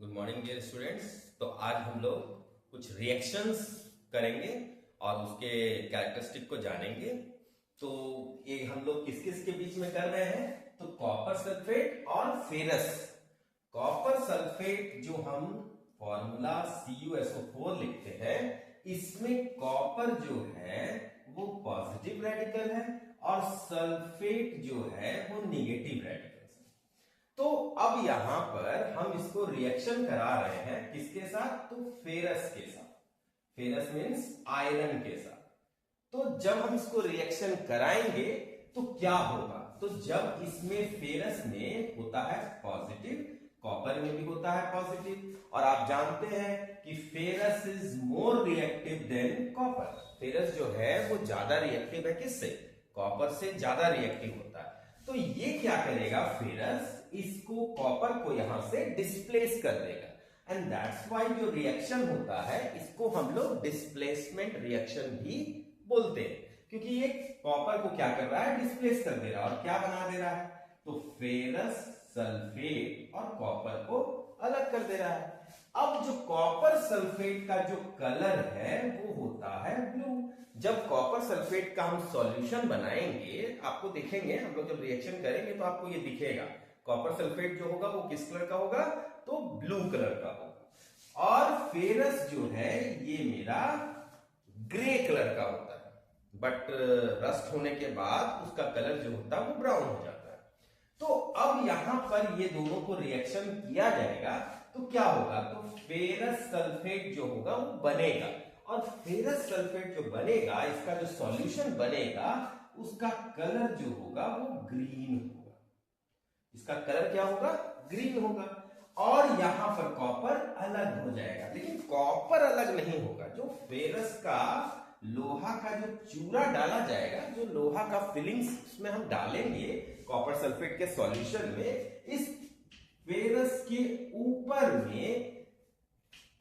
Good morning dear students. तो आज हम लोग कुछ रिएक्शंस करेंगे और उसके कैरेक्टरिस्टिक को जानेंगे। तो ये हम लोग किस किस के बीच में कर रहे हैं, तो कॉपर सल्फेट और फेरस। कॉपर सल्फेट जो हम फॉर्मूला CuSO4 लिखते हैं, इसमें कॉपर जो है वो पॉजिटिव रेडिकल है और सल्फेट जो है वो निगेटिव रेडिकल। तो अब यहां पर हम इसको रिएक्शन करा रहे हैं किसके साथ, तो फेरस के साथ। फेरस मीन्स आयरन के साथ। तो जब हम इसको रिएक्शन कराएंगे तो क्या होगा, तो जब इसमें फेरस में होता है पॉजिटिव, कॉपर में भी होता है पॉजिटिव, और आप जानते हैं कि ferrous is more reactive than copper. Ferrous जो है वो ज्यादा रिएक्टिव है किससे, कॉपर से ज्यादा रिएक्टिव होता है। तो ये क्या करेगा, फेरस इसको कॉपर को यहां से डिस्प्लेस कर देगा। एंड दैट्स व्हाई जो रिएक्शन होता है इसको हम लोग डिस्प्लेसमेंट रिएक्शन भी बोलते हैं, क्योंकि ये कॉपर को क्या कर रहा है, डिस्प्लेस कर दे रहा है। और क्या बना दे रहा है, तो फेरस सल्फेट और कॉपर को अलग कर दे रहा है। अब जो कॉपर सल्फेट का जो कलर है वो होता है ब्लू। जब कॉपर सल्फेट का हम सॉल्यूशन बनाएंगे, आपको दिखेंगे, हम लोग जब रिएक्शन करेंगे तो आपको ये दिखेगा, कॉपर सल्फेट जो होगा वो किस कलर का होगा, तो ब्लू कलर का होगा। और फेरस जो है ये मेरा ग्रे कलर का होता है, बट रस्ट होने के बाद उसका कलर जो होता है वो ब्राउन हो जाता है। तो अब यहां पर ये दोनों को रिएक्शन किया जाएगा तो क्या होगा, तो फेरस सल्फेट जो होगा वो बनेगा, और फेरस सल्फेट जो बनेगा, इसका जो सॉल्यूशन बनेगा, उसका कलर जो होगा वो ग्रीन होगा। इसका कलर क्या होगा, ग्रीन होगा। और यहां पर कॉपर अलग हो जाएगा, लेकिन कॉपर अलग नहीं होगा। जो फेरस का लोहा का जो चूरा डाला जाएगा, जो लोहा का फिलिंग्स उसमें हम डालेंगे कॉपर सल्फेट के सॉल्यूशन में, इस फेरस के ऊपर में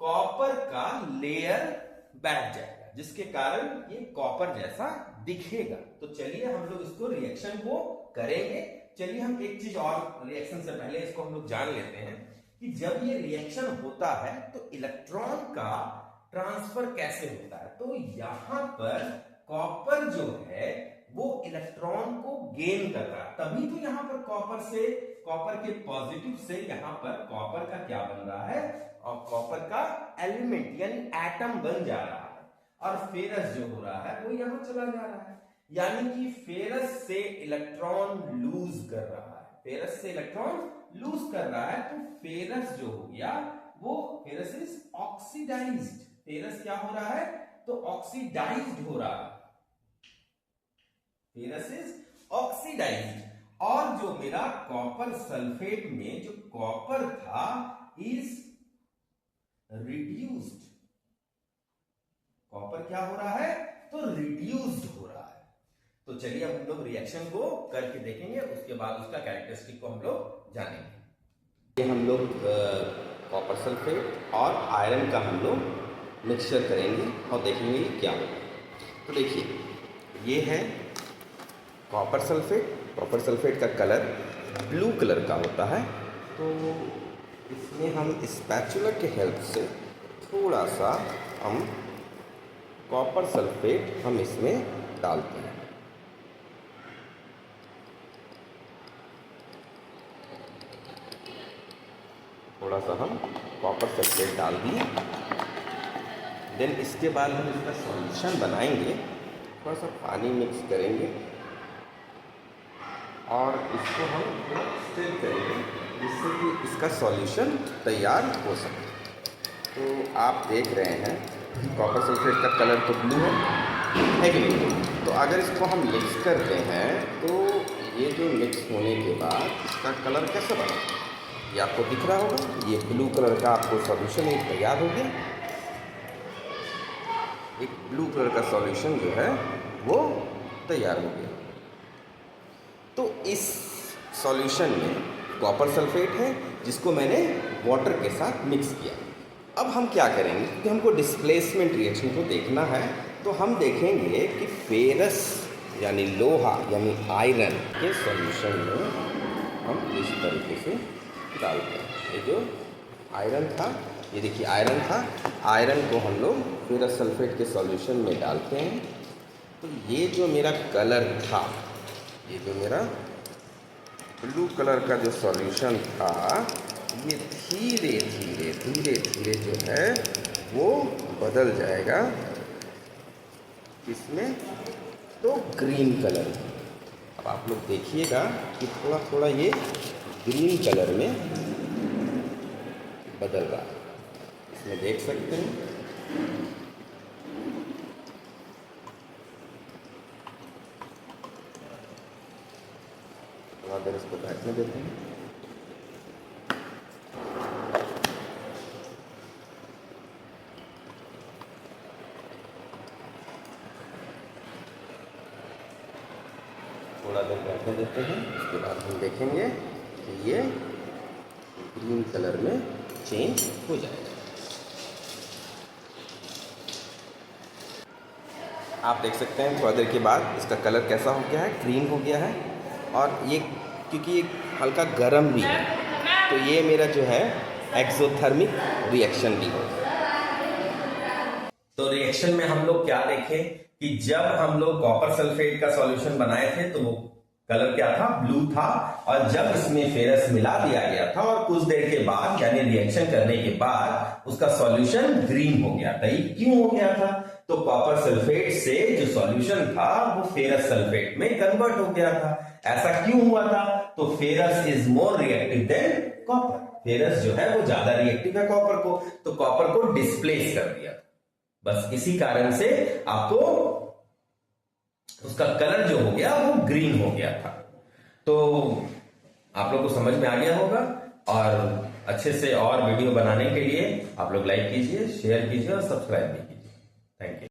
कॉपर का लेयर बैठ जाएगा, जिसके कारण ये कॉपर जैसा दिखेगा। तो चलिए हम लोग इसको रिएक्शन को करेंगे। चलिए हम एक चीज और रिएक्शन से पहले इसको हम लोग जान लेते हैं कि जब ये रिएक्शन होता है तो इलेक्ट्रॉन का ट्रांसफर कैसे होता है। तो यहां पर कॉपर जो है वो इलेक्ट्रॉन को गेन कर रहा है, तभी तो यहां पर कॉपर के पॉजिटिव से यहां पर कॉपर का क्या बन रहा है, और कॉपर का एलिमेंट यानी एटम बन जा रहा है। और फेरस जो हो रहा है वो यहां चला जा रहा है, यानी कि फेरस से इलेक्ट्रॉन लूज कर रहा है। फेरस से इलेक्ट्रॉन लूज कर रहा है, तो फेरस जो हो गया वो फेरस इज ऑक्सीडाइज्ड। फेरस क्या हो रहा है, तो ऑक्सीडाइज्ड हो रहा है। Ferrous is oxidised. और जो मेरा कॉपर सल्फेट में जो कॉपर था इज रिड्यूस्ड। कॉपर क्या हो रहा है, तो रिड्यूस्ड हो रहा है। तो चलिए हम लोग रिएक्शन को करके देखेंगे, उसके बाद उसका कैरेक्टरिस्टिक को हम लोग जानेंगे। हम लोग कॉपर सल्फेट और आयरन का हम लोग मिक्सचर करेंगे और देखेंगे क्या होगा। तो देखिए ये है कॉपर सल्फेट। कॉपर सल्फेट का कलर ब्लू कलर का होता है। तो इसमें हम स्पैचुला के हेल्प से थोड़ा सा हम कॉपर सल्फेट हम इसमें डालते हैं। थोड़ा सा हम कॉपर सल्फेट डाल दिए। देन इसके बाद हम इसका सॉल्यूशन बनाएंगे। थोड़ा सा पानी मिक्स करेंगे और इसको हम स्टिर करेंगे, जिससे कि इसका सॉल्यूशन तैयार हो सके। तो आप देख रहे हैं कॉपर सल्फेट का कलर तो ब्लू है कि नहीं। तो अगर इसको हम मिक्स करते हैं तो ये जो मिक्स होने के बाद इसका कलर कैसा बना, ये आपको दिख रहा होगा। ये ब्लू कलर का आपको सॉल्यूशन एक तैयार हो गया। एक ब्लू कलर का सॉल्यूशन जो है वो तैयार हो गया। तो इस सॉल्यूशन में कॉपर सल्फेट है, जिसको मैंने वाटर के साथ मिक्स किया। अब हम क्या करेंगे, क्योंकि हमको डिस्प्लेसमेंट रिएक्शन को देखना है, तो हम देखेंगे कि फेरस यानी लोहा यानी आयरन के सॉल्यूशन में हम इस तरीके से डालते हैं। ये जो आयरन था, ये देखिए आयरन था। आयरन को हम लोग फेरस सल्फेट के सॉल्यूशन में डालते हैं। तो ये जो मेरा कलर था, ये जो मेरा ब्लू कलर का जो सॉल्यूशन था, ये धीरे धीरे धीरे धीरे जो है वो बदल जाएगा इसमें, तो ग्रीन कलर में। अब आप लोग देखिएगा कि थोड़ा थोड़ा ये ग्रीन कलर में बदल रहा है, इसमें देख सकते हैं। थोड़ा देर इसको बैठने देते हैं। थोड़ा देर बैठने देते हैं, उसके बाद हम देखेंगे कि ये ग्रीन कलर में चेंज हो जाएगा। आप देख सकते हैं थोड़ा देर के बाद इसका कलर कैसा हो गया है, ग्रीन हो गया है। और ये क्योंकि ये हल्का गर्म भी है, तो ये मेरा जो है एक्सोथर्मिक रिएक्शन भी है। तो रिएक्शन में हम लोग क्या देखें कि जब हम लोग कॉपर सल्फेट का सॉल्यूशन बनाए थे तो वो कलर क्या था, ब्लू था। और जब इसमें फेरस मिला दिया गया था और कुछ देर के बाद यानी रिएक्शन करने के बाद उसका सॉल्यूशन ग्रीन हो गया था। ये क्यों हो गया था? तो कॉपर सल्फेट से जो सॉल्यूशन था वो फेरस सल्फेट में कन्वर्ट हो गया था। ऐसा क्यों हुआ था? तो ferrous is more reactive than copper. Ferrous जो है वो ज्यादा रिएक्टिव है कॉपर को, तो कॉपर को डिस्प्लेस कर दिया। बस इसी कारण से आपको उसका कलर जो हो गया वो ग्रीन हो गया था। तो आप लोग को समझ में आ गया होगा। और अच्छे से और वीडियो बनाने के लिए आप लोग लाइक कीजिए, शेयर कीजिए और सब्सक्राइब भी कीजिए। Thank you.